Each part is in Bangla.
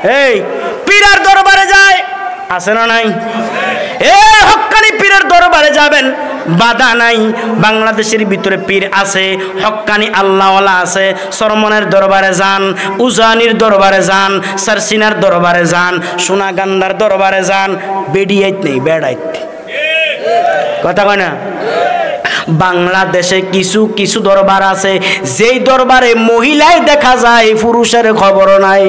এই পীরের দরবারে যায়, আছে না নাই? এই হক্কানি পীরের দরবারে যাবেন, বাধা নাই। বাংলাদেশের ভিতরে পীর আছে, হক্কানি আল্লাহওয়ালা আছে। সরমনের দরবারে যান, উজানির দরবারে যান, সারসিনার দরবারে যান, সোনাগান্ধার দরবারে যান, বেডিয়াইত নেই, বেড়াইত। কথা কয় না? বাংলাদেশে কিছু কিছু দরবার আছে যেই দরবারে মহিলাই দেখা যায়, পুরুষের খবর নাই।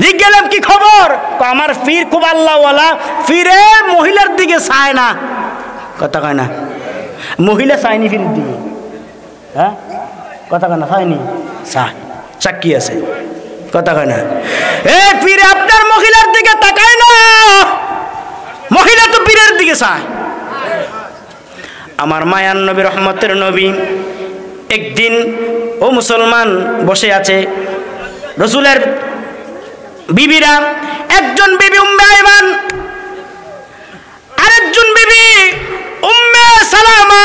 জিজ্ঞাসা কি খবর? আমার পীর খুব আল্লাহওয়ালা, পীরে মহিলার দিকে চায় না। কথা কয় না? মহিলা চায়নি পীরের দিকে? হ্যাঁ, কথা কয় না? চায়নি? চায়, সাক্ষী আছে। কথা কয় না? এ পীরে আপনার মহিলার দিকে তাকায় না, মহিলা তো পীরের দিকে চায়। আমার মায়ার নবী, রহমতের নবী, একদিন ও মুসলমান বসে আছে, রসুলের বিবিরা, একজন বিবি উম্মে আইমান, আরেকজন বিবি উম্মে সালামা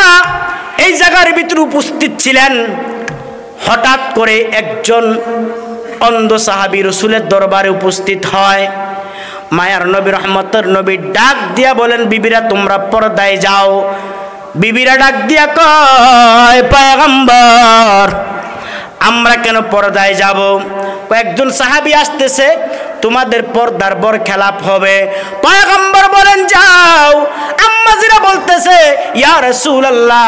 এই জায়গার ভিতরে উপস্থিত ছিলেন। হঠাৎ করে একজন অন্ধ সাহাবী রসুলের দরবারে উপস্থিত হয়। মায়ার নবী, রহমতের নবী ডাক দিয়া বলেন, বিবিরা তোমরা পর্দায় যাও। বিবিরা ডাক দিয়া কয়, পয়গম্বর আমরা কেন পর্দায় যাব? কয়েকজন সাহাবী আসতেছে, তোমাদের পর্দার বর খেলাপ হবে। পয়গম্বর বলেন, যাও। আম্মাজিরা বলতেছে, ইয়া রাসূলুল্লাহ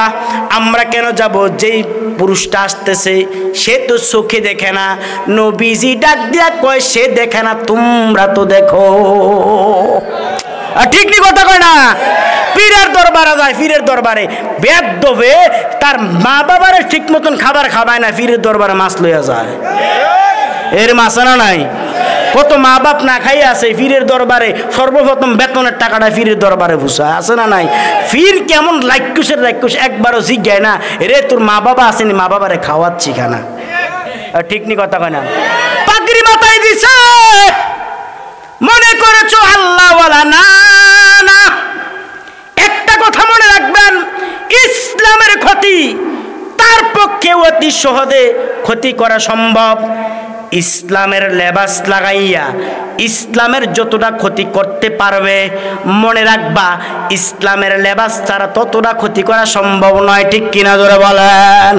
আমরা কেন যাব? যেই পুরুষটা আসতেছে সে তো চোখে দেখে না। নবীজি ডাক দিয়া কয়, সে দেখে না, তোমরা তো দেখো। ঠিক নি কথা কয় না? পীরের দরবারে যায়, পীরের দরবারে বেয়াদবে তার মা বাবারে ঠিক মতন খাবার খাওয়ায় না, পীরের দরবারে মাছ লইয়া যায়। এর মাছ না নাই? কত মা বাপ না খাই আছে, পীরের দরবারে সর্বপ্রথম বেতনের টাকাটা পীরের দরবারে ভুষায়, আছে না নাই? পীর কেমন লাইকুশের লাইকুশ, একবারও জিজ্ঞায় না, রে তোর মা বাবা আসেনি, মা বাবারে খাওয়াচ্ছি খানা। ঠিক নি কথা কয় না? পাগড়ি মাথায় দিছে, মনে করেছো আল্লাহওয়ালা। না না, একটা কথা মনে রাখবেন, ইসলামের ক্ষতি তার পক্ষে অতি সহজে ক্ষতি করা সম্ভব। ইসলামের লেবাস লাগাইয়া ইসলামের যতটা ক্ষতি করতে পারবে, মনে রাখবা ইসলামের লেবাস ছাড়া ততটা ক্ষতি করা সম্ভব নয়। ঠিক কিনা জোরে বলেন?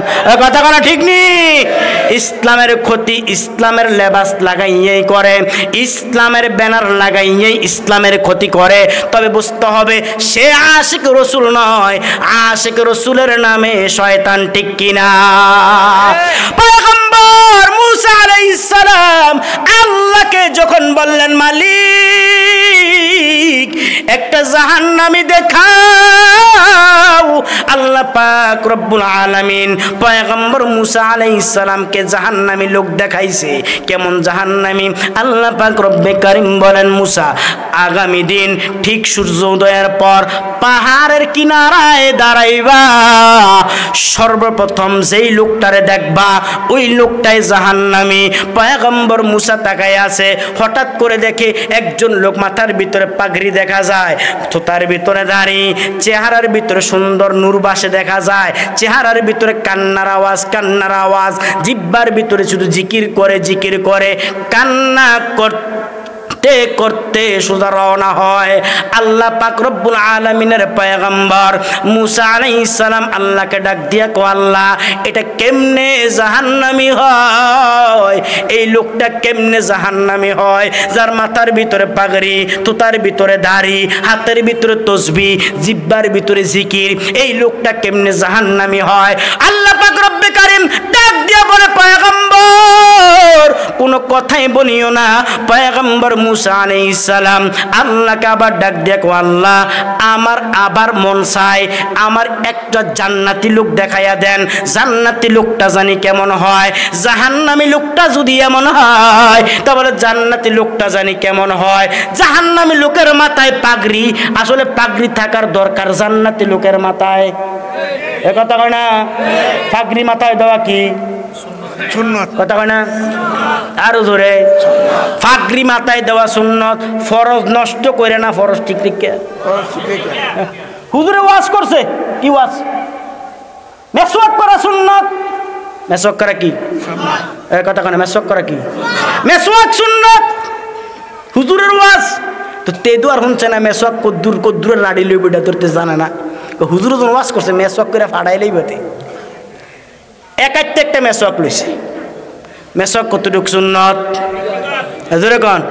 কথা বলা ঠিক নি? ইসলামের ক্ষতি ইসলামের লেবাস লাগাইয়েই করে, ইসলামের ব্যানার লাগাইয়েই ইসলামের ক্ষতি করে। তবে বুঝতে হবে সে আশিক রসুল নয়, আশিক রসুলের নামে শয়তান। ঠিক কিনা? পয়গম্বর মুসা আলাইহিস সালাম আল্লাহকে যখন বললেন, মালিক একটা জাহান্নামী দেখাও, আল্লাহ পাক রব্বুল আলামিন পয়গম্বর মুসা আলাইহিস সালামকে জাহান্নামী লোক দেখাইছে। কেমন জাহান্নামী? আল্লাহ পাক রব্বে কারীম বলেন, মুসা আগামী দিন ঠিক সূর্যোদয়ের পর পাহাড়ের কিনারায় দাঁড়াইবা, সর্বপ্রথম যেই লোকটারে দেখবা ওই লোকটাই জাহান্নামী। পয়গম্বর মুসা তাকায় আছে, হঠাৎ করে দেখে একজন লোক, মাথার ভিতরে পাগড়ি দেখা যায়, থোতার ভিতরে দাড়ি, চেহারার ভিতরে সুন্দর নূর বাসে দেখা যায়, চেহারার ভিতরে কান্নার আওয়াজ, কান্নার আওয়াজ, জিহ্বার ভিতরে শুধু জিকির করে, জিকির করে, কান্না করতে করতে সোজা রওনা হয়। আল্লাহ পাক রব্বুল আলামিনের পয়গম্বর মুসা আলাইহিস সালাম আল্লাহকে ডাক দিয়া কো, আল্লাহ এটা কেমনে জাহান্নামী হয়? এই লোকটা কেমনে জাহান্নামী হয়? যার মাথার ভিতরে পাগড়ি, তুতার ভিতরে দাড়ি, হাতের ভিতরে তসবিহ, জিহ্বার ভিতরে জিকির, এই লোকটা কেমনে জাহান্নামী হয়? আল্লাহ পাক রব্বে কারীম ডাক দিয়া বলে, পয়গম্বর কোনো কথাই বলিও না। পয়গম্বর মুসা আলাইহিস সালাম আল্লাহকে আবার ডাক দিয়া কো, আল্লাহ আমার আবার মন চায় আমার একটা জান্নাতি লোক দেখাইয়া দেন। জান্নাতি লোকটা জানি কেমন হয়, জাহান্নামী লোকটা যদি এমন হয় তাহলে জান্নাতি লোকটা জানি কেমন হয়। জাহান্নামী লোকের মাথায় পাগড়ি, আসলে পাগড়ি থাকার দরকার জান্নাতি লোকের মাথায়। এ কথা কয় না? পাগড়ি মাথায় দেওয়া কি সুন্নত? কথা কয় না? আরো জোরে, পাগড়ি মাথায় দেওয়া সুন্নত। ফরজ নষ্ট করে না, ফরজ ঠিক ঠিক হুজুরে ওয়াজ করছে, কি ওয়াজ? মেসওয়াক করা সুন্নত, মেসওয়াক করা কি? এই কথা কেন মেসওয়াক করা কি? মেসওয়াক সুন্নাত, হুজুরের ওয়াজ। তো তেদু আর শুনছে না মেসওয়াক কদ্দুরের নাড়ি লইব এটা ধরতে জানে না। হুজুর যখন ওয়াজ করছে মেসওয়াক করে ফাড়াই লইব, একটা মেসওয়াক লইছে। মেসওয়াক কতটুকু সুন্নত জোরে কন।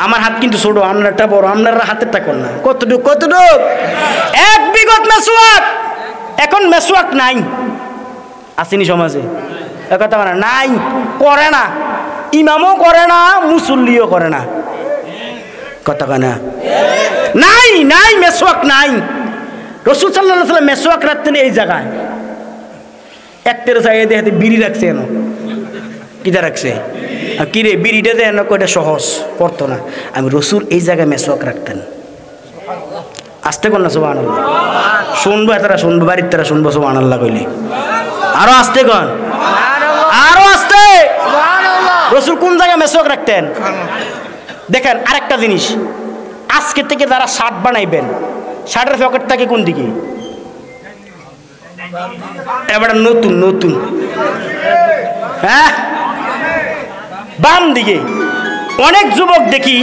আমার হাত কিন্তু ছোট, আপনারটা বড়, আপনারা হাতেরটা কোন না। কতটুক? এক বিগত মেসওয়াক। এখন মেসওয়াক নাই, আসেনি সমাজে, কথা মানে নাই, করে না, ইমামও করে না, মুসল্লিও করে না, কথা কয় না। নাই মেসওয়াক নাই। রাসূল সাল্লাল্লাহু আলাইহি ওয়াসাল্লাম মেসওয়াক রাখতেন এই জায়গায়, একটের জায়গায় দেখতে বিড়ি রাখছে। এনো কিটা রাখছে? কি রে বিড়িটা দেন কয়টা সহজ পড়তো না। আমি রাসূল এই জায়গায় মেসওয়াক রাখতেন। আসতে কন না সুবহানাল্লাহ। শুনবো এতটা শুনবো, বাড়ির তারা শুনবো সুবহানাল্লাহ কইলে। আরো আসতে কন, আরো আসতে। রাসূল কোন জায়গায় মেসওয়াক রাখতেন? দেখেন আরেকটা জিনিস, আজকে থেকে যারা শার্ট বানাইবেন, শার্টের পকেট থাকে কোন দিকে? এবার নতুন হ্যাঁ বাম দিকে। অনেক যুবক দেখি,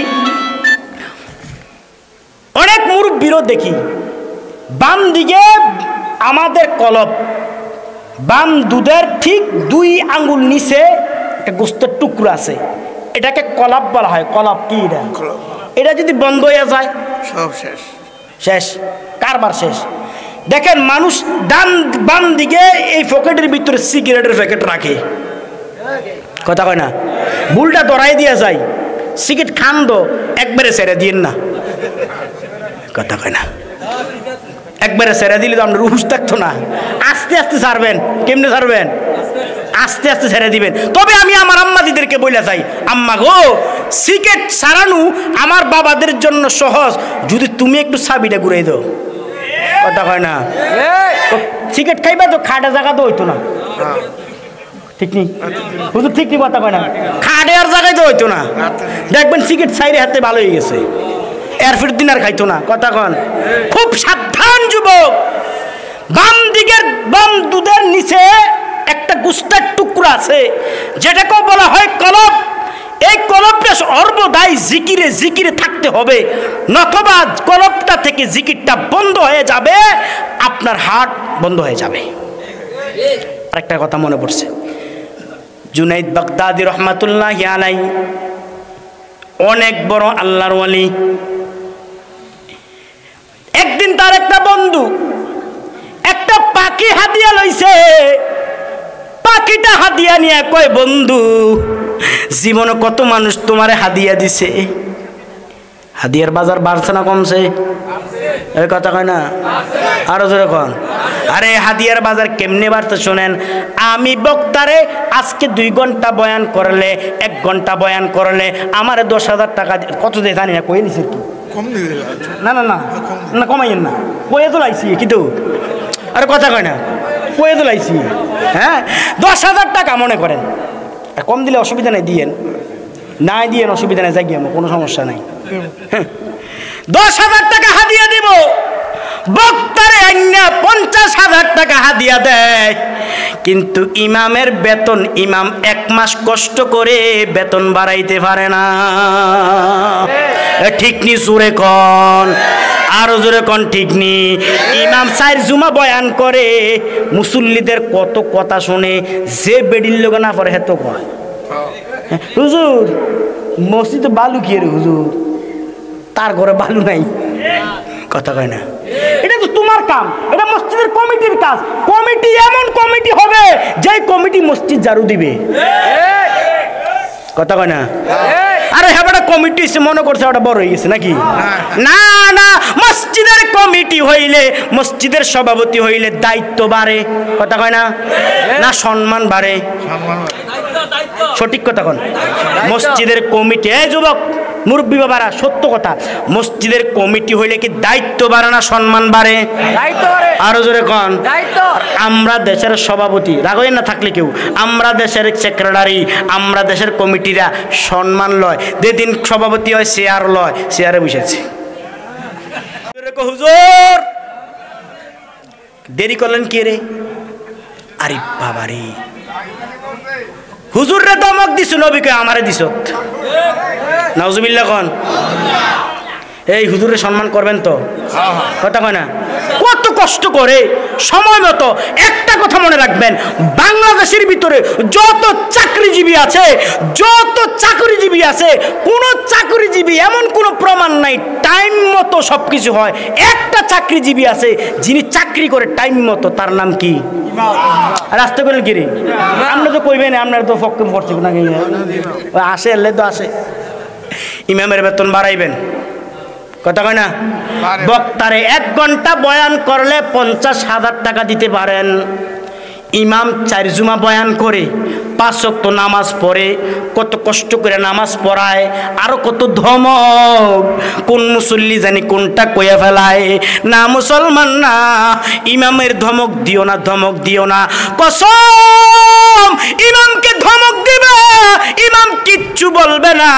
অনেক মুরব্বীরও দেখি বাম দিকে। আমাদের কলব বাম দুধের ঠিক 2 আঙ্গুল নিচে একটা গোস্তের টুকরো আছে, এটাকে কলাপ বলা হয়। কলাপ কি? এটা যদি বন্ধ হয়ে যায় সব শেষ, কারবার শেষ। দেখেন মানুষ বাম দিকে এই পকেটের ভিতরে সিগারেটের প্যাকেট রাখে, কথা কয় না। ভুলটা ধরাই দিয়া যায়, সিগারেট খান দো একবারে ছেড়ে দিন না, কথা কয় না। একবারে ছেড়ে দিলে তো আপনার রুহুস থাকতো না। আস্তে আস্তে ছাড়বেন। কেমনে ছাড়বেন? আস্তে আস্তে ছেড়ে দিবেন। তবে আমি আমার আম্মাদিদেরকে বলে যাই, আম্মা গো, সিগারেট ছাড়ানো আমার বাবাদের জন্য সহজ, যদি তুমি একটু চাবিটা ঘুরাই দাও, কথা কয় না। সিগারেট খাইবা তো খাটে জায়গা তো হইতো না, ঠিক নেই হুজুর, ঠিক নেই, কথা কয় না। খাটে আর জায়গায় তো হইতো না। দেখবেন সিগারেট ছাইরে হাতে ভালো হয়ে গেছে, এরপর দিন আর খাইতো না, কথা কন। খুব সাবধান যুবক। বাম দুধের নিচে একটা গোস্তের টুকরা আছে, যেটাকে বলা হয় কলব। এই কলবটা সর্বদাই জিকিরে থাকতে হবে, নতুবা কলবটা থেকে জিকিরটা বন্ধ হয়ে যাবে, আপনার হার্ট বন্ধ হয়ে যাবে। আরেকটা কথা মনে পড়ছে, জুনাইদ বাগদাদি রহমাতুল্লাহি আলাইহি অনেক বড় আল্লাহর ওয়ালি। একদিন তার একটা বন্ধু একটা পাখি হাদিয়া লইছে। পাখিটা হাদিয়া নিয়ে কয়, বন্ধু জীবনে কত মানুষ তোমারে হাদিয়া দিছে, হাদিয়ার বাজার বাড়ছে না কমছে? এই কথা কয় না, আরো জোরে কন। আরে হাদিয়ার বাজার কেমনে বাড়ছে শোনেন। আমি বক্তারে আজকে 2 ঘন্টা বয়ান করলে, 1 ঘন্টা বয়ান করলে আমার 10,000 টাকা কত দিয়ে জানি না, কয়ে নিছে কি না কমাইয়েন না, কয়ে তো লাইছি কিন্তু। আরে কথা কয় না, কয়ে তো লাইছি। হ্যাঁ 10,000 টাকা মনে করেন, কম দিলে অসুবিধা নেই, দিয়েন, নাই দিয়েন অসুবিধা নেই, যাই আমার কোনো সমস্যা নাই। 10,000 টাকা হাদিয়া দিব, বক্তারে আইনা 50,000 টাকা হাদিয়া দেয়। কিন্তু ইমামের বেতন, ইমাম 1 মাস কষ্ট করে বেতন বাড়াইতে পারে না, ঠিক নি? জোরে কন, আরো জোরে কন, ঠিক নি? ইমাম 4 জুমা বয়ান করে, মুসল্লিদের কত কথা শুনে, যে বেডির লোক না পড়ে হেতো কয়, হুজুর মসজিদে বালু কি রে হুজুর, তার ঘরে বালু নাই, কথা কয় না। এটা তো তোমার কাম, এটা মসজিদের কমিটির কাজ। কমিটি এমন কমিটি হবে যে কমিটি মসজিদ ঝাড়ু দিবে, কথা কয় না। আরে হ্যাঁ বেটা কমিটি মনে করছে ওটা বড় হয়ে গেছে নাকি? না না, মসজিদের কমিটি হইলে, মসজিদের সভাপতি হইলে দায়িত্ব বাড়ে, কথা কয় না, না সম্মান বাড়ে? সঠিক কথা কন। মসজিদের কমিটি, এই যুবক মুরব্বী বাবারা, সত্য কথা, মসজিদের কমিটি হইলে কি দায়িত্ব বাড়ে না সম্মান বাড়ে? আরো জোরে কন। আমরা দেশের সভাপতি, রাগই না থাকলে কেউ, আমরা দেশের সেক্রেটারি, আমরা দেশের কমিটিরা সম্মান লয়, যেদিন সভাপতি হয় চেয়ার লয়, চেয়ারে বসেছে। হুজুর দেরি করলেন কে রে? আরে বাবা রে, হুজুররে ধমক দিছো, নবীকে আমারে দিছো। নাউজুবিল্লাহ কোন। এই হুজুরের সম্মান করবেন তো, কথা কয় না? কত কষ্ট করে সময় মতো। একটা কথা মনে রাখবেন, বাংলাদেশের ভিতরে যত চাকরিজীবী আছে, কোন চাকরিজীবী এমন কোন প্রমাণ নাই টাইম মতো সবকিছু হয়। একটা চাকরিজীবী আছে যিনি চাকরি করে টাইম মতো, তার নাম কি? রাস্তা করেন কি রে? আমরা তো কইবেন, আপনার তো পক্ষে পড়ছে না, আসে এলে তো আসে। ইমামের বেতন বাড়াইবেন, কথা কয় না? বক্তারে 1 ঘন্টা বয়ান করলে 50,000 টাকা দিতে পারেন। ইমাম 4 জুমা বয়ান করে, 5 ওয়াক্ত নামাজ পড়ে, কত কষ্ট করে নামাজ পড়ায়, আরো কত ধমক। কোন মুসল্লি জানি কোনটা কইয়া ফেলায়। না মুসলমান না, ইমামের ধমক দিও না, ধমক দিও না। কসম, ইমামকে ধমক দিবে, ইমাম কিচ্ছু বলবে না,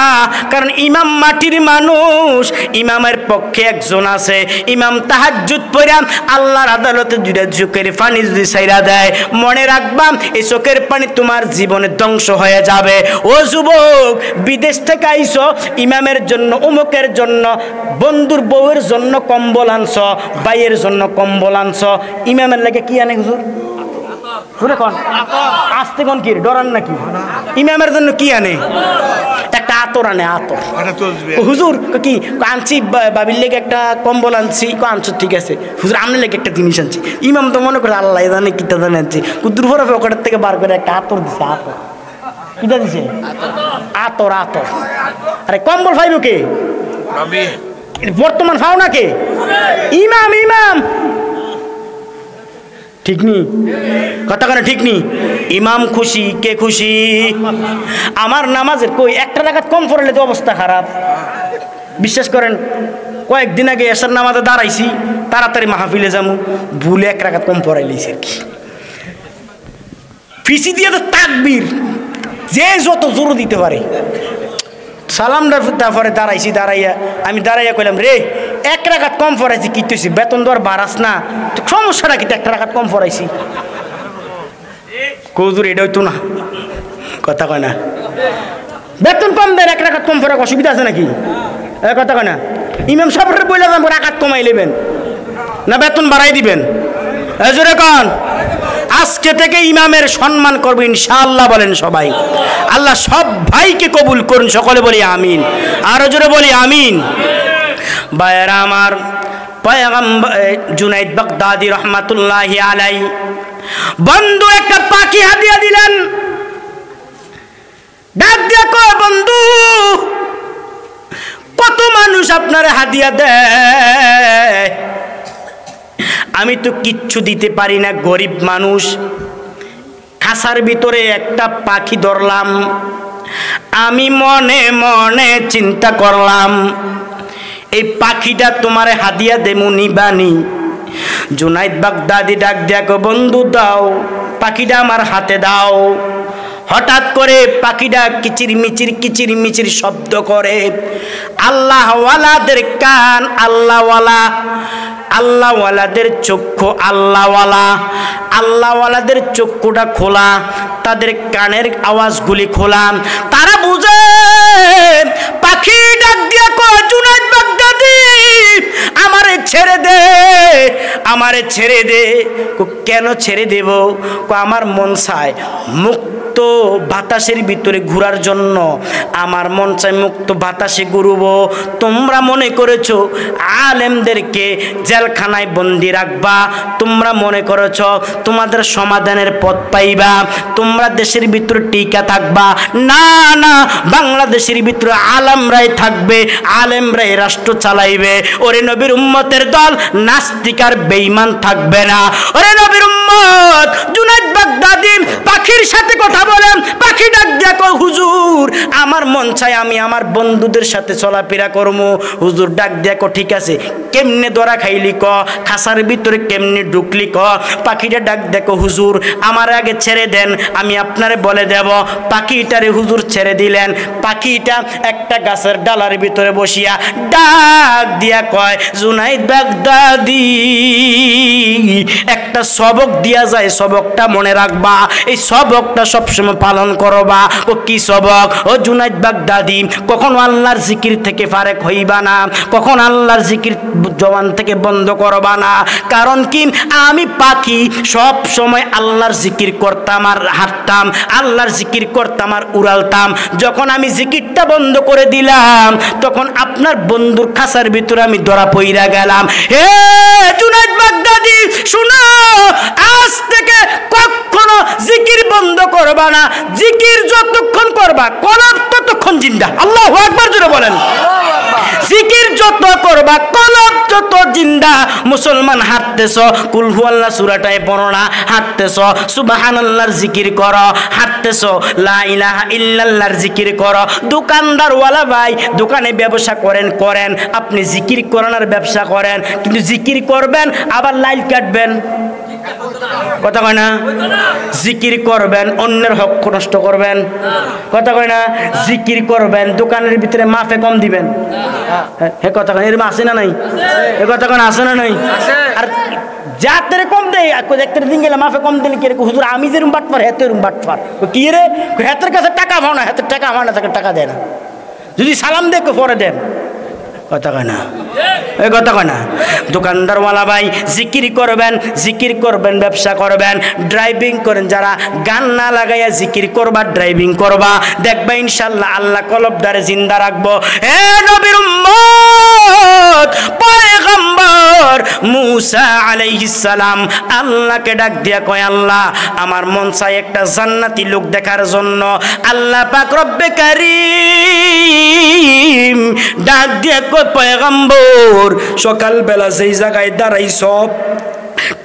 কারণ ইমাম মাটির মানুষ। ইমামের পক্ষে একজন আছে, ইমাম তাহাজ্জুদ পড়া আল্লাহর আদালতে 2টা চোখের পানি যদি ছাইরা দেয়, মনে রাখবা এই চোখের পানি তোমার জীবনে ধ্বংস হয়ে যাবে। ও যুবক, বিদেশ থেকে আইছো, ইমামের জন্য, অমুকের জন্য, বন্ধুর বউয়ের জন্য কম্বল আনছ, ভাইয়ের জন্য কম্বল আনছ, ইমামের লাগে কি আনে হুজুর? আসতে কোন কি ডরান নাকি? ইমামের জন্য কি আনে? একটা আতর আনে, আতর। হুজুর কি আনছি, বাবির লেগে একটা কম্বল আনছি, আনছো ঠিক আছে হুজুর, আপনার লেগে একটা জিনিস আনছি। ইমাম তো মনে করে আল্লাহ জানে কিটা জানে আনছি, দুর্ভর পকেটের থেকে বার করে একটা আতর দিছে। আতর কিটা দিছে? আতর, আতর। আরে কম্বল ফাইব কে? বর্তমান ফাও না কে? ইমাম। ইমাম ঠিক নি? কথা কেন ঠিক নি? ইমাম খুশি, কে খুশি? আমার নামাজের কই 1 রাকাত কম পড়লে তো অবস্থা খারাপ। বিশ্বাস করেন, কয়েকদিন আগে এশার নামাজে দাঁড়াইছি, তাড়াতাড়ি মাহফিলে যাবো, ভুলে 1 রাকাত কম পড়াই লইছি আর কি। ফিসি দিয়ে তো তাকবীর, যে যত জোর দিতে পারে। সালামটা তারপরে দাঁড়াইয়া আমি কইলাম, রে 1 রাকাত কম পড়াইছি, কি তুই বেতন দর বাড়াস না? সমস্যাটা কি? 1 রাকাত কম পড়াইছি, কৌজুর এটা হইতো না, কথা কয় না? বেতন কম দেন, 1 রাকাত কম পড়ার অসুবিধা আছে নাকি? কথা কয় না? ইমাম সাহেবরে বললাম রাকাত কমাই নেবেন না বেতন বাড়াই দিবেন? জোরে কন। আজকে থেকে ইমামের সম্মান করবো ইনশাআল্লাহ, বলেন সবাই। আল্লাহ সব ভাইকে কবুল করুন, সকলে বলি আমিন। আরো জোরে বলি আমিন। ভাইয়েরা আমার, পয়গম্বর জুনাইদ বাগদাদি রহমাতুল্লাহি আলাইহি বন্ধু একটা পাখি হাদিয়া দিলেন। ডাক দিয়া কয়, বন্ধু কত মানুষ আপনার হাদিয়া দেয়, আমি তো কিচ্ছু দিতে পারি না, গরিব মানুষ। খাসার ভিতরে একটা পাখি ধরলাম, আমি মনে মনে চিন্তা করলাম এই পাখিটা তোমার হাদিয়া দেমু, নিবানি? জুনাইদ বাগদাদি ডাক দিয়া কয়, বন্ধু দাও, পাখিটা আমার হাতে দাও। হঠাৎ করে পাখিটা কিচির মিচির শব্দ করে। আল্লাহওয়ালাদের কান আল্লাহওয়ালা, আল্লাহওয়ালাদের চক্ষু আল্লাহওয়ালাদের চক্ষুটা খোলা, তাদের কানের আওয়াজগুলি খোলা। তারা বুঝে পাখি ডাক দিয়া কয়, জুনাইদ বাগদাদি আমারে ছেড়ে দে। কেন ছেড়ে দেব? আমার মন চায় মুক্ত বাতাসের ভিতরে ঘুরার জন্য, আমার মন চায় মুক্ত বাতাসে ঘুরবো। তোমরা মনে করেছো আলেমদেরকে জেলখানায় বন্দি রাখবা, তোমরা মনে করেছ তোমাদের সমাধানের পথ পাইবা, তোমরা দেশের ভিতরে টিকা থাকবা। না না, বাংলাদেশের ভিতরে আলেমরাই থাকবে, আলেমরাই রাষ্ট্র চালাইবে। ওরে নবীর উম্মতের দল নাস্তিক আর বেঈমান থাকবে না। ওরে নবীর উম্মত, জুনাইদ বাগদাদি পাখির সাথে কথা বলেন। পাখি ডাক দিয়া কয়, হুজুর আমার মন চাই আমি আমার বন্ধুদের সাথে চলাফেরা করবো। হুজুর ডাক দিয়া কয়, ঠিক আছে, কেমনে ধরা খাইলি ক, খাসার ভিতরে কেমনে ঢুকলি ক? পাখিটা ডাক দেখো, হুজুর আমার আগে ছেড়ে দেন, আমি আপনারে বলে দেব। পাখিটারে হুজুর ছেড়ে দিলেন। পাখিটা একটা গাছের ডালার ভিতরে বসিয়া ডাক দিয়া কয়, জুনাইদ বাগদাদি একটা সবক দিয়া যায়, সবকটা মনে রাখ। রাখবা, এই সবকটা সবসময় পালন করবা। ও কি সবক? ও জুনাইদ বাগদাদি, কখনো আল্লাহর জিকির থেকে ফারেক হইবা না, কখন আল্লাহর জিকির জবান থেকে বন্ধ করবা না। কারণ কি? আমি পাখি সব সময় আল্লাহর জিকির করতাম আর হাঁটতাম, আল্লাহর জিকির করতাম আর উড়ালতাম। যখন আমি জিকিরটা বন্ধ করে দিলাম তখন আপনার বন্ধুর খাঁচার ভিতরে আমি ধরা পইরা গেলাম। হে জুনাইদ বাগদাদি শুনো, আজ থেকে কখনো জিকির বন্ধ করবা না। জিকির যতক্ষণ করবা কলব ততক্ষণ জিন্দা। আল্লাহু আকবার জোরে বলেন। জিকির যত করবা কলব যত জিন্দা। মুসলমান হাঁটতেছ, কুল হুয়াল্লাহ সূরাটায় পড়ো না, হাঁটতেছ সুবহানাল্লাহর জিকির করো, হাঁটতেছ লা ইলাহা ইল্লাল্লাহর জিকির করো। দোকানদার ওয়ালা ভাই দোকানে ব্যবসা করেন, আপনি জিকির করেন আর ব্যবসা করেন, কিন্তু জিকির করবেন আবার লাইল কাটবেন, কথা কয় না? জিকির করবেন অন্যের হক নষ্ট করবেন, কথা কয় না? জিকির করবেন দোকানের ভিতরে মাফে কম দিবেন, হে কথা কয় এরকম আছে না নাই? এ কথা কয় আছে না নাই? আর যাতে কম দেয় একটা দিন গেলে মাফে কম দিলে কি হুজুর আমি যেরকম বাটপার হেতে এরকম বাটপার। কি রে হেতের কাছে টাকা ভাও না, হেতের টাকা ভাও না, তাকে টাকা দেয় না, যদি সালাম দেখো পরে দেন, কথা কয় না? এই কথা কয় না? দোকানদারওয়ালা ভাই জিকির করবেন ব্যবসা করবেন, ড্রাইভিং করেন, যারা গান না লাগাইয়া জিকির করবা ড্রাইভিং করবা, দেখবা ইনশাআল্লাহ আল্লাহ কলবদারে জিন্দা রাখবো। হে নবীর উম্মত পয়গম্বর মুসা আলাইহিস সালাম আল্লাহকে ডাক দিয়া কয়, আল্লাহ আমার মন চাই একটা জান্নাতি লোক দেখার জন্য। আল্লাহ পাক রব্বে কারীম ডাক দিয়া কয়, পয়গম্বর সকালবেলা যেই জায়গায় দাঁড়াইছ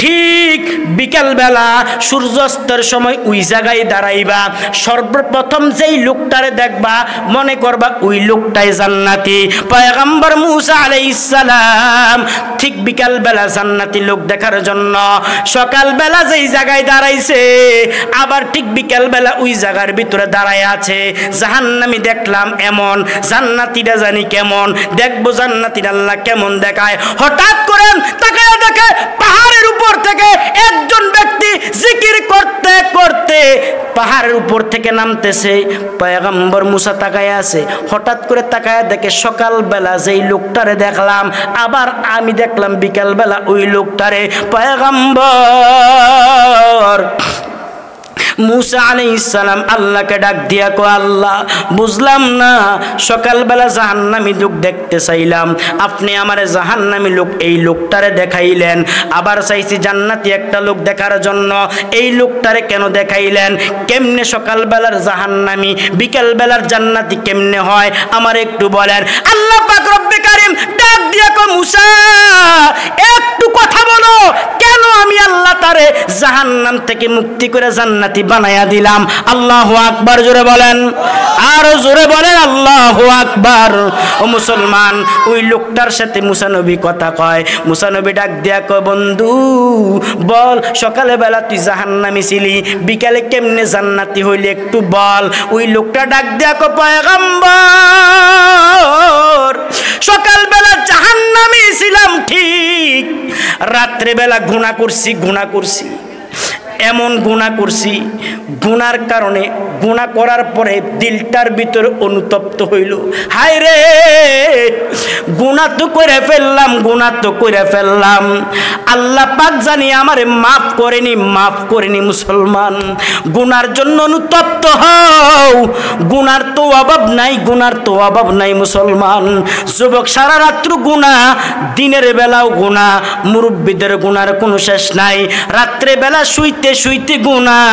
ঠিক বিকাল বেলা সূর্যাস্তের সময় ওই জায়গায় দাঁড়াইবা। সর্বপ্রথম যেই লোকটারে দেখবা মনে করবা ওই লোকটাই জান্নাতি। পয়গম্বর মুসা আলাইহিস সালাম ঠিক বিকাল বেলা জান্নাতি লোক দেখার জন্য সকালবেলা যেই জায়গায় দাঁড়াইছে আবার ঠিক বিকাল বেলা ওই জায়গার ভিতরে দাঁড়ায় আছে। জাহান্নামী দেখলাম এমন, জান্নাতীরা জানি কেমন, দেখবো জান্নাতীর আল্লাহ কেমন দেখায়। হঠাৎ করে তাকায় দেখে পাহাড়ের উপর থেকে একজন ব্যক্তি জিকির করতে করতে পাহাড়ের উপর থেকে নামতেছে। পয়গম্বর মুসা তাকায় আছে, হঠাৎ করে তাকায় দেখে সকালবেলা যেই লোকটারে দেখলাম আবার আমি দেখলাম বিকালবেলা ওই লোকটারে। পয়গম্বর মুসা আলাইহিস সালাম আল্লাহকে ডাক দিয়া কো, আল্লাহ বুঝলাম না, সকালবেলা জাহান্নামী লোক দেখতে চাইলাম, আপনি আমারে জাহান্নামী লোক এই লোকটারে দেখাইলেন, আবার চাইছি জান্নাতি একটা লোক দেখার জন্য, এই লোকটারে কেন দেখাইলেন? কেমনে সকালবেলার জাহান্নামী বিকালবেলার জান্নাতি কেমনে হয় আমার একটু বলেন। আল্লাহ পাক রব্বে কারীম ডাক দিয়া কো, মুসা একটু কথা বলো, কেন আমি আল্লাহ তারে জাহান্নাম থেকে মুক্তি করে জান্নাতি বানায়া দিলাম। আল্লাহু আকবার জোরে বলেন, আর জোরে বলেন আল্লাহু আকবার। ও মুসলমান, ওই লোকটার সাথে মুসা নবী কথা কয়। মুসা নবী ডাক দিয়া কয়, বন্ধু বল সকালে বেলা তুই জাহান্নামী ছিলি, বিকালে কেমনে জান্নাতি হইলি একটু বল। ওই লোকটা ডাক দিয়া কয়, পয়গম্বর সকালবেলা জাহান্নামী ছিলাম ঠিক, রাত্রেবেলা গুনাহ করছি, এমন গুনাহ করছি, গুনার কারণে গুনাহ করার পরে দিলটার ভিতরে অনুতপ্ত হইল, হায় রে গুনাহ তো করে ফেললাম, আল্লাহ পাক জানি আমারে মাফ করেনি। মুসলমান গুনার জন্য অনুতপ্ত হও, গুনার তো অভাব নাই মুসলমান। যুবক সারা রাত্র গুনাহ, দিনের বেলাও গুনাহ, মুরব্বীদের গুনার কোনো শেষ নাই, রাত্রে বেলা শুইতে গুনাহ,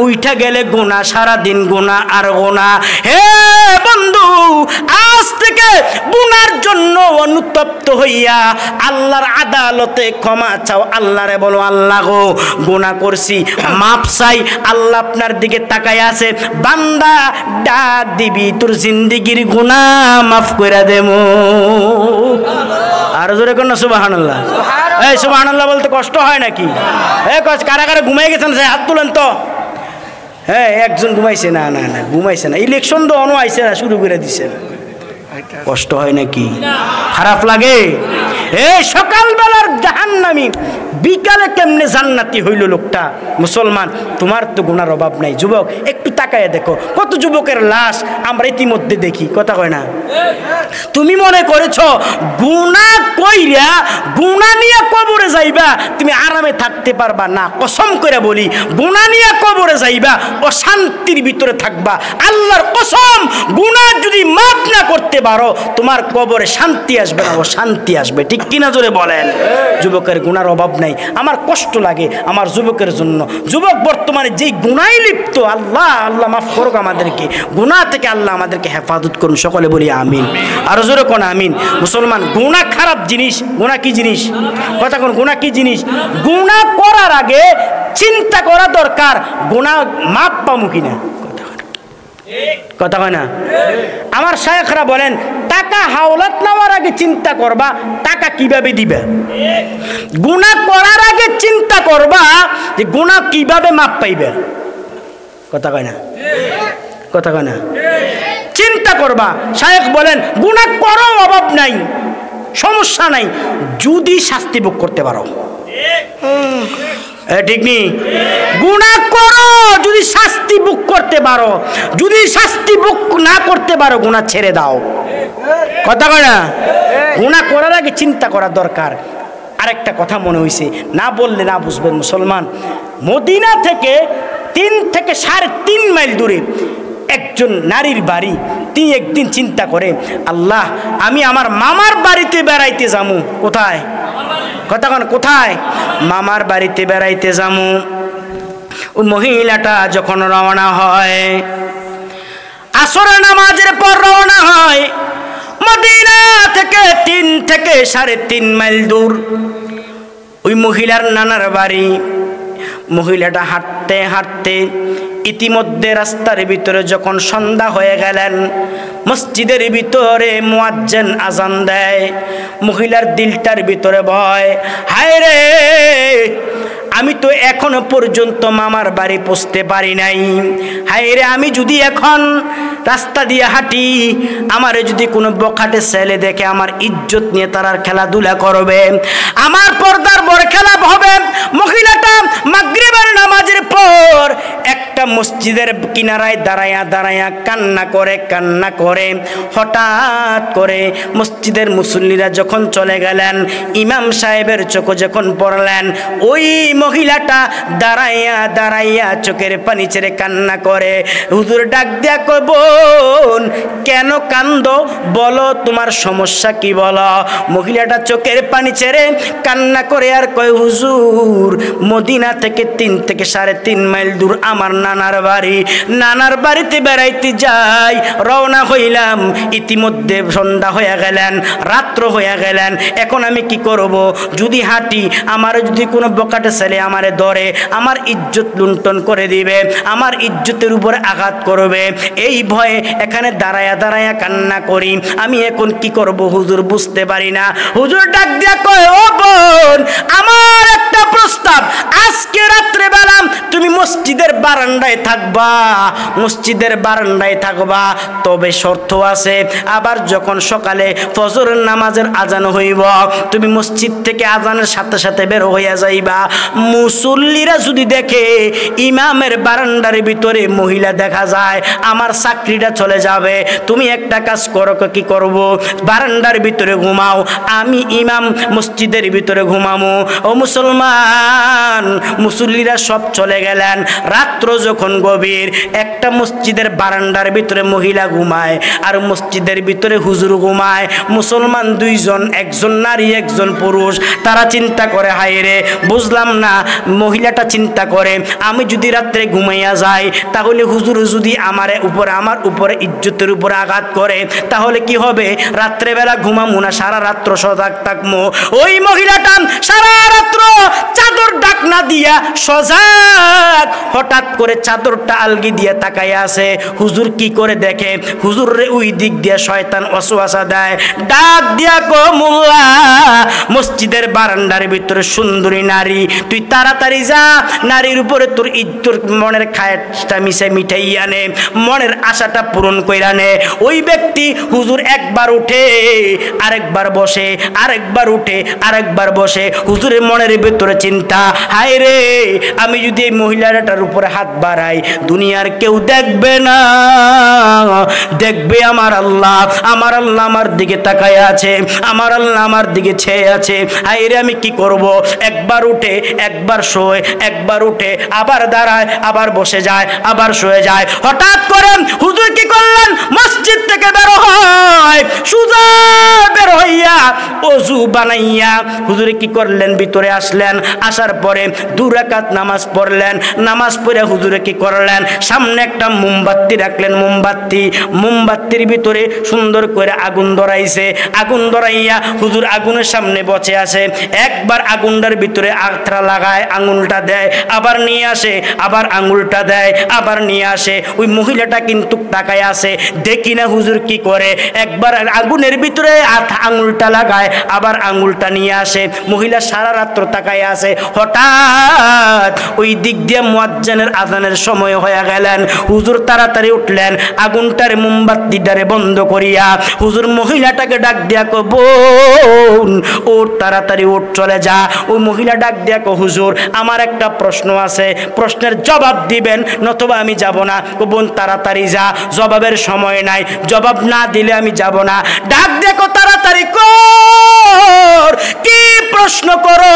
উইঠা গেলে গুনাহ, সারাদিন গুনাহ আর গুনাহ। হে বন্ধু, আজ থেকে গুনার জন্য অনুতপ্ত হইয়া আল্লাহর আদালতে ক্ষমা চাও। আল্লাহরে বলো, আল্লাহ গো গুনাহ করছি, মাপ চাই। আল্লাহ আপনার দিকে তাকায় আছে, বান্দা ডাক দিবি, তোর জিন্দেগির গুনাহ মাফ কইরা দেবো। আর জোরে কোন সুবহানাল্লাহ। এই সুবহানাল্লাহ বলতে কষ্ট হয় নাকি? কারা ঘুমাই গেছেন হাত তুলেন তো। হ্যাঁ, একজন ঘুমাইছে না, ঘুমাইছে না, ইলেকশন তো অনো আইছে না, শুরু করে দিছে। কষ্ট হয় নাকি? খারাপ লাগে? এই সকালবেলার জাহান্নামী বিকালে কেমনে জান্নাতি হইল লোকটা? মুসলমান, তোমার তো গুনার অভাব নাই। যুবক, একটু তাকায় দেখো, কত যুবকের লাশ আমরা ইতিমধ্যে দেখি, কথা কয় না? তুমি মনে করেছ গুনাহ কইরা গুনাহ নিয়ে কবরে যাইবা তুমি আরামে থাকতে পারবা না? কসম করে বলি, গুনাহ নিয়ে কবরে যাইবা অশান্তির ভিতরে থাকবা। আল্লাহর কসম, গুনাহ যদি মাফ না করতে পারো তোমার কবরে শান্তি আসবে না, অশান্তি আসবে। ঠিক কিনা জোরে বলেন? যুবকের গুনার অভাব নাই। আমার কষ্ট লাগে আমার যুবকের জন্য। যুবক বর্তমানে যেই গুনায় লিপ্ত, আল্লাহ আল্লাহ মাফ করুক আমাদেরকে, গুনাহ থেকে আল্লাহ আমাদেরকে হেফাজত করুন। সকলে বলি আমিন। আর জোরে কোন আমিন। মুসলমান, গুনাহ খারাপ জিনিস। গুনাহ কি জিনিস? কথা কোন, গুনাহ কি জিনিস? গুনাহ করার আগে চিন্তা করা দরকার গুনাহ মাপ পামু কিনা। কথা হয় না? আমার শায়েখরা বলেন টাকা হাওলাত নেওয়ার আগে চিন্তা করবা টাকা কিভাবে দিবে। গুনাহ করার আগে চিন্তা করবা যে গুনাহ কিভাবে মাপ পাইবে। কথা কয় না? কথা কয় না? চিন্তা করবা। শায়েখ বলেন গুনাহ করো, অভাব নাই, সমস্যা নাই, যদি শাস্তি ভোগ করতে পারো। ঠিক নেই? গুনাহ করো, যদি শাস্তি ভোগ করতে পারো। যদি শাস্তি ভোগ না করতে পারো গুনাহ ছেড়ে দাও। কথা কয় না? গুনাহ করার আগে চিন্তা করা দরকার। আরেকটা কথা মনে হইছে, না বললে না বুঝবেন মুসলমান। মদিনা থেকে 3 থেকে 3.5 মাইল দূরে একজন নারীর বাড়ি। তিনি একদিন চিন্তা করে, আল্লাহ আমি আমার মামার বাড়িতে বেড়াইতে যামু। কোথায়? কথা কন, কোথায়? মামার বাড়িতে বেড়াইতে যামু। ও মহিলাটা যখন রওনা হয়, আসরের নামাজের পর রওনা হয়, মদিনা থেকে 3 থেকে 3.5 মাইল দূর ওই মহিলার নানার বাড়ি। মহিলাটা হাঁটতে হাঁটতে ইতিমধ্যে রাস্তার ভিতরে যখন সন্ধ্যা হয়ে গেলেন, মসজিদের ভিতরে মুয়াজ্জিন আজান দেয়। মহিলার দিলটার ভিতরে ভয়, হায় রে আমি তো এখনো পর্যন্ত মামার বাড়ি পৌঁছতে পারি নাই। হায় রে, আমি যদি এখন রাস্তা দিয়ে হাঁটি, আমারে যদি কোনো বখাটে ছেলে দেখে আমার ইজ্জত নিয়ে তারা খেলাধুলা করবে, আমার পর্দার বড় খেলা হবে। মহিলাটা মাগরিবের নামাজের পর একটা মসজিদের কিনারায় দাঁড়ায়া দাঁড়ায়া কান্না করে। হঠাৎ করে মসজিদের মুসল্লিরা যখন চলে গেলেন, ইমাম সাহেবের চোখে যখন পড়লেন, ওই মহিলাটা দাঁড়াইয়া দাঁড়াইয়া চোখের পানি ছেড়ে কান্না করে। হুজুর ডাক দিয়া কই, বোন কেন কান্দো, বলো তোমার সমস্যা কি বলো। মহিলাটা চোখের পানি ছেড়ে কান্না করে আর কয়, হুজুর মদিনা থেকে 3 থেকে 3.5 মাইল দূর আমার নানার বাড়ি। নানার বাড়িতে বেড়াইতে যাই, রওনা হইলাম, ইতিমধ্যে সন্ধ্যা হয়ে গেলেন, রাত্র হয়ে গেলেন। এখন আমি কি করব? যদি হাঁটি, আমার যদি কোনো বকাটে ছেলে আমারে ধরে, আমার ইজ্জত লুণ্ঠন করে দিবে, আমার ইজ্জতের উপরে আঘাত করবে। এই ভয়ে এখানে দাঁড়ায়া দাঁড়ায়া কান্না করি। আমি এখন কি করব হুজুর, বুঝতে পারি না। হুজুর ডাক দিয়া কয়, ও বোন আমার একটা প্রস্তাব, আজকে রাত্রে বেলা তুমি মসজিদের বারান্দায় থাকবা, মসজিদের বারান্দায় থাকবা, তবে শর্ত আছে, আবার যখন সকালে ফজরের নামাজের আজান হইব তুমি মসজিদ থেকে আজানের সাথে সাথে বের হইয়া যাইবা। মুসল্লিরা যদি দেখে ইমামের বারান্দার ভিতরে মহিলা দেখা যায়, আমার চাকরিটা চলে যাবে। তুমি একটা কাজ করো, কি করব? বারান্দার ভিতরে ঘুমাও, আমি ইমাম মসজিদের ভিতরে ঘুমামো। ও মুসলমান, মুসল্লিরা সব চলে গেলেন। রাত্র যখন গভীর, একটা মসজিদের বারান্দার ভিতরে মহিলা ঘুমায় আর মসজিদের ভিতরে হুজুর ঘুমায়। মুসলমান 2 জন, একজন নারী একজন পুরুষ। তারা চিন্তা করে, হায় রে বুঝলাম না। মহিলাটা চিন্তা করে, আমি যদি রাত্রে ঘুমাইয়া যাই তাহলে হুজুর যদি আমার উপরে ইজ্জতের উপরে আঘাত করে তাহলে কি হবে? রাত্রেবেলা ঘুমামু না, সারা রাত্র সজাগ থাকবো। ওই মহিলাটা সারা রাত্র চাদর ডাক না দিয়া সজাগ। হঠাৎ করে চাদরটা আলগি দিয়ে তাকাইয়া আছে। হুজুর কি করে দেখে, হুজুর রে ওই দিক দিয়ে শয়তান ওয়াসওয়াসা দেয়। ডাক দিয়া কো, মোল্লা মসজিদের বারান্দার ভিতরে সুন্দরী নারী, তুই তাড়াতাড়ি যা, নারীর উপরে তোর মনের খায়টা মিঠাইয়া নে, মনের আশাটা পূরণ কইরা নে। ওই ব্যক্তি হুজুর একবার উঠে আরেকবার বসে, আরেকবার উঠে আরেকবার বসে। হুজুরের মনের ভিতরে চিন্তা, হায় রে আমি যদি এই মহিলাটার উপরে হাত বাড়াই দুনিয়ার কেউ দেখবে না, দেখবে আমার আল্লাহ। আমার আল্লাহ আমার দিকে তাকায় আছে, আমার আল্লাহ আমার দিকে চেয়ে আছে। হায় রে আমি কি করব? একবার উঠে একবার শোয়, একবার উঠে আবার দাঁড়ায়, আবার বসে যায়, আবার শুয়ে যায়। হঠাৎ করে হুজুর কি করলেন? মসজিদ থেকে বের হয়, সুজা বের হইয়া ওযু বানাইয়া হুজুরে কি করলেন? ভিতরে আসলেন। আসার পরে 2 রাকাত নামাজ পড়লেন। নামাজ পড়ে হুজুরে কি করলেন? সামনে একটা মোমবাতি রাখলেন। মোমবাতির ভিতরে সুন্দর করে আগুন ধরাইছে। আগুন ধরাইয়া হুজুর আগুনের সামনে বসে আছে। একবার আগুনটার ভিতরে আত্রা লাগায়, আঙুলটা দেয়, আবার নিয়ে আসে, আবার আঙুলটা দেয়, আবার নিয়ে আসে। ওই মহিলাটা কিন্তু তাকায় আছে, দেখি না হুজুর কি করে। একবার আগুনের ভিতরে আঙুলটা লাগায়, আবার আঙুলটা নিয়ে আসে। মহিলা সারা রাত্র তাকায় আছে। হঠাৎ ওই দিক দিয়ে মুয়াজ্জিনের আযানের সময় হয়ে গেলেন। হুজুর তাড়াতাড়ি উঠলেন, আগুনটার মোমবাতিটারে বন্ধ করিয়া হুজুর মহিলাটাকে ডাক দিয়া কো, বোন ওর তাড়াতাড়ি ওঠ, চলে যা। ওই মহিলা ডাক দিয়া কো, হুজুর আমার একটা প্রশ্ন আছে, প্রশ্নের জবাব দিবেন নতুবা আমি যাব না। বোন তাড়াতাড়ি যা, জবাবের সময় নাই, জবাব না দিলে আমি যাব না। ডাক দেখো তাড়াতাড়ি কর, কি প্রশ্ন করো?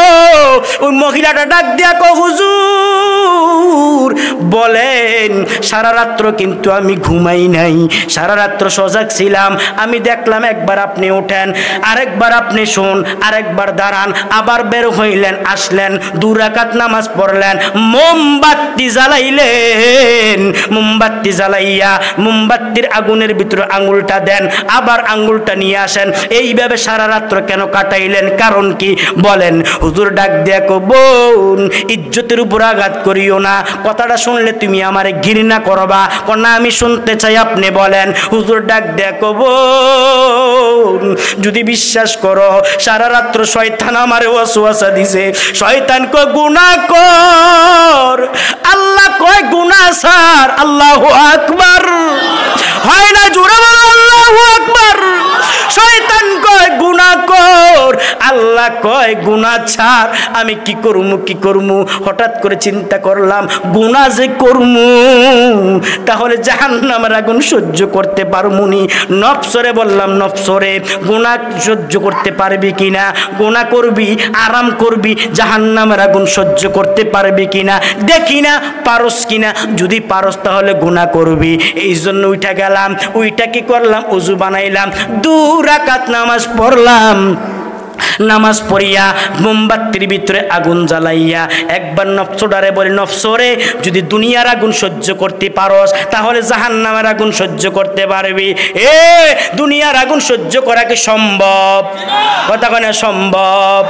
ওই মহিলাটা ডাক দিয়া কো, হুজুর বলেন সারা রাত্র কিন্তু আমি ঘুমাই নাই, সারা রাত্র সজাগ ছিলাম। আমি দেখলাম একবার আপনি ওঠেন, আরেকবার আপনি শুন, আরেকবার দাঁড়ান, আবার বের হইলেন, আসলেন, 2 রাকাত নামাজ পড়লেন, মোমবাতি জ্বালাইলেন। মোমবাতি জ্বালাইয়া মোমবাতির আগুনের ভিতরে আঙুলটা দেন, আবার আঙুলটা নিয়ে আসেন। এইভাবে সারা রাত্র কেন কাটাইলেন? কারণ কি বলেন? হুজুর ডাক দিয়া কো, বোন ইজ্জতের উপর আঘাত করিও না, কথাটা শুনলে তুমি আমারে ঘৃণা করবা। না আমি শুনতে চাই, আপনি বলেন। হুজুর ডাক দিয়া কো, বোন যদি বিশ্বাস করো সারা রাত্র শয়তান আমারে ওয়াসওয়াসা দিছে। শয়তান কয় গুনাহ কর, আল্লাহ কয় গুনাহ ছাড়। আল্লাহু আকবার, হয় না? জোরে বলো আল্লাহু আকবার। শয়তান কয় গুনাহ কর, আল্লাহ কয় গুনাহ ছাড়। আমি কি করমু, কি করমু? হঠাৎ করে চিন্তা করলাম, গুনাহ যে করমু তাহলে জাহান্নামের আগুন সহ্য করতে পারমুনি। নফসরে বললাম, নফসরে গুনাহ সহ্য করতে পারবি কিনা? গুনাহ করবি, আরাম করবি, জাহান্নামের আগুন সহ্য করতে পারবি কিনা দেখি না, পারস কিনা। যদি পারস তাহলে গুনাহ করবি। এই জন্য উঠা গেলাম, উইটা কি করলাম? ওযু বানাইলাম, 2 রাকাত নামাজ পড়লাম। নামাজ পড়িয়া মোমবাতির ভিতরে আগুন জ্বালাইয়া একবার নফসটারে বলে, নফসরে যদি দুনিয়ার আগুন সহ্য করতে পারস তাহলে জাহান্নামের আগুন সহ্য করতে পারবি। দুনিয়ার আগুন সহ্য করা কি সম্ভব? কথা কনে সম্ভব?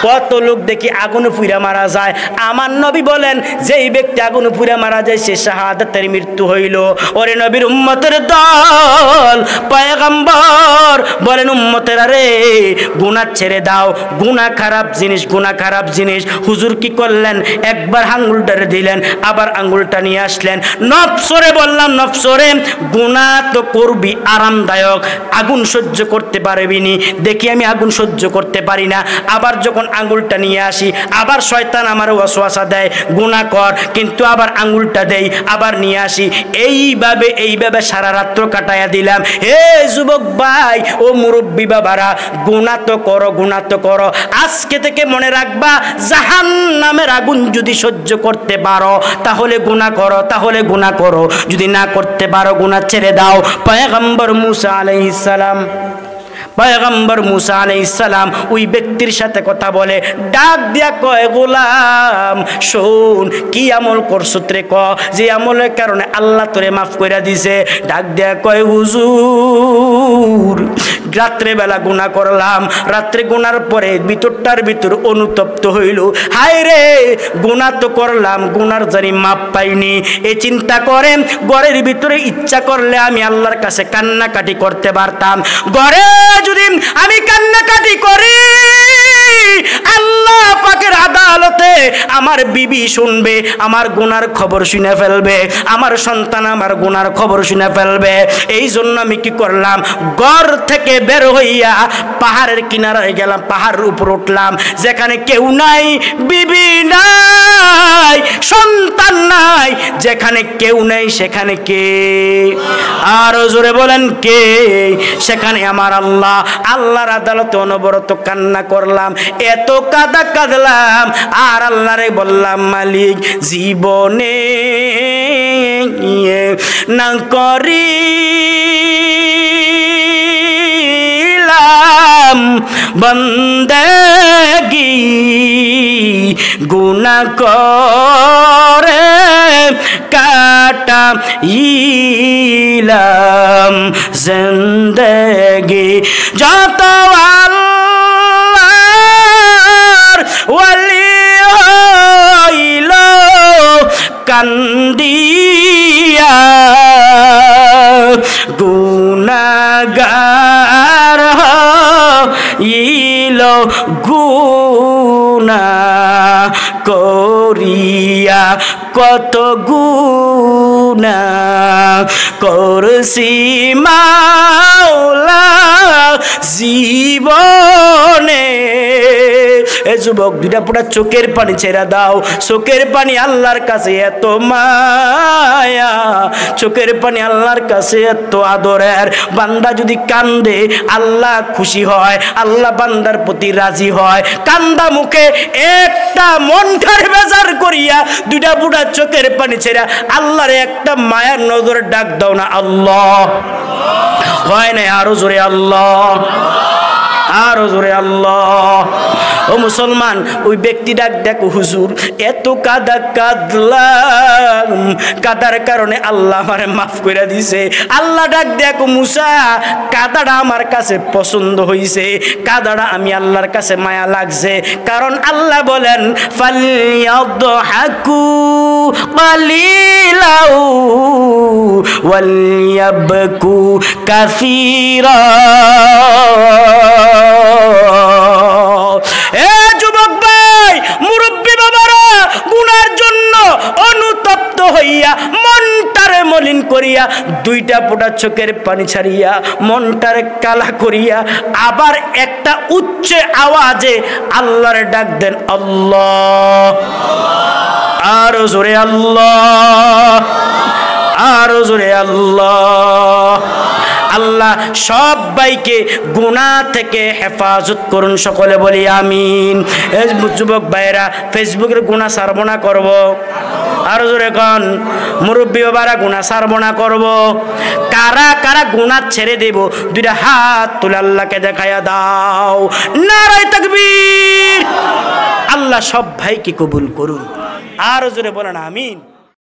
কত লোক দেখি আগুন পুড়া মারা যায়। আমার নবী বলেন, যেই ব্যক্তি আগুন পুড়া মারা যায় সে শাহাদাতের মৃত্যু হইল। ওরে নবীর উম্মতের দল, পয়গম্বর বলেন, উম্মতেরা রে গুনাহ ছেড়ে দাও, গুনাহ খারাপ জিনিস, গুনাহ খারাপ জিনিস। হুজুর কি করলেন? একবার আঙ্গুলটারে দিলেন, আবার আঙ্গুলটা নিয়ে আসলেন। নফসরে বললাম, নফসরে গুনাহ তো করবি, আরামদায়ক, আগুন সহ্য করতে পারবি নি। দেখি আমি আগুন সহ্য করতে পারি না। আবার যখন আঙ্গুলটা নিয়ে আসি, আবার শয়তান আমার ওয়াসওয়াসা দেয়, গুনাহ কর, কিন্তু আবার আঙ্গুলটা দেই, আবার নিয়ে আসি। এইভাবে সারা রাত্র কাটাইয়া দিলাম। হে যুবক ভাই ও মুরব্বী বাবারা, গুনাহ তো করো, গুনাহ তো করো। আজকে থেকে মনে রাখবা, জাহান্নামের আগুন যদি সহ্য করতে পারো তাহলে গুনাহ করো, তাহলে গুনাহ করো। যদি না করতে পারো গুনাহ ছেড়ে দাও। পয়গম্বর মুসা আলাইহিস সালাম, পয়গম্বর মুসা আলাইহিস সালাম ওই ব্যক্তির সাথে কথা বলে, ডাক দিয়া কয়, গোলাম শোন, কি আমল করছত রে? ক যে আমলের কারণে আল্লাহ তোরে মাফ কইরা দিছে। ডাক দিয়া কয়, হুজুর রাত্রে বেলা গুনাহ করলাম, রাত্রে গুনার পরে ভিতরটার ভিতর অনুতপ্ত হইল, হায় রে গুনাহ তো করলাম, গুনার জানি মাপ পাইনি। এই চিন্তা করেন, ঘরের ভিতরে ইচ্ছা করলে আমি আল্লাহর কাছে কান্নাকাটি করতে পারতাম। ঘরে যদি আমি কান্নাকাটি করি আল্লাহ পাকের আদালতে আমার বিবি শুনবে, আমার গুনার খবর শুনে ফেলবে, আমার সন্তান আমার গুনার খবর শুনে ফেলবে। এই জন্য আমি কি করলাম, ঘর থেকে বের হইয়া পাহাড়ের কিনারায় গেলাম, পাহাড়ের উপর উঠলাম, যেখানে কেউ নাই, বিবি নাই, সন্তান নাই, যেখানে কেউ নাই সেখানে কে? আরো জোরে বলেন কে? সেখানে আমার আল্লাহ। আল্লাহর আদালতে অনবরত কান্না করলাম, এত কাঁদলাম, আর আল্লাহরে বললাম, মালিক জীবনে না করিলাম বন্দেগি, গুনাহ করে কাটাইলাম জিন্দেগি। যত আল্লাহর ওয়ালি হইল কান্দিয়া, গুনাহগার হইল গুনাহ করিয়া, কত গুনাহ করছি মাওলা জীবনে। এ যুবক, দুইটা পুরা চোখের পানি ছেড়ে দাও, চোখের পানি আল্লাহর কাছে এত মায়া, চোখের পানি আল্লাহর কাছে এত আদরের। বান্দা যদি কান্দে আল্লাহ খুশি হয়, আল্লাহ বান্দার প্রতি রাজি হয়। কান্দা মুখে একটা মনটার বেজার করিয়া দুইটা বুড়া চোখের পানি ছেড়ে আল্লাহর একটা মায়ার নজর ডাক দাও না, আল্লাহ। হয় না? আরো জোরে আল্লাহ, আরো জোরে আল্লাহ। ও মুসলমান, ওই ব্যক্তি ডাক দেখো, হুজুর এত কাঁদলাম, কাদার কারণে আল্লাহ আমারে মাফ করে দিছে। আল্লাহ ডাক দেখো, মুসা কাদাটা আমার কাছে পছন্দ হইছে, কাদাটা আমি আল্লাহর কাছে মায়া লাগছে। কারণ আল্লাহ বলেন, ফালইয়াদহাকু কালিলাউ ওয়ালইয়াবকু কাসীরা। এ যুবক ভাই, মুরব্বী বাবারা, গুনার জন্য অনুতপ্ত হইয়া মনটারে মলিন করিয়া দুইটা ফোঁটা চোখের পানি ছাড়িয়া মনটারে কালা করিয়া আবার একটা উচ্চ আওয়াজে আল্লাহরে ডাক দেন, আল্লাহ। আরো জোরে আল্লাহ, আরো জোরে আল্লাহ। আল্লাহ সবাইকে গুনাহ থেকে হেফাজত করুন, সকলে বলি আমিন। এই যুবক ভাইরা, ফেসবুকের গুনাহ ছাড়বো না করব? আরো জোরে কোন? মুরব্বী বাবারা, গুনাহ ছাড়বো না করব? কারা কারা গুনাহ ছেড়ে দেব? দুইটা হাত তুলে আল্লাহকে দেখাইয়া দাও। নারায়ে তাকবীর। আল্লাহ সব ভাইকে কবুল করুন। আরো জোরে বলেন আমিন।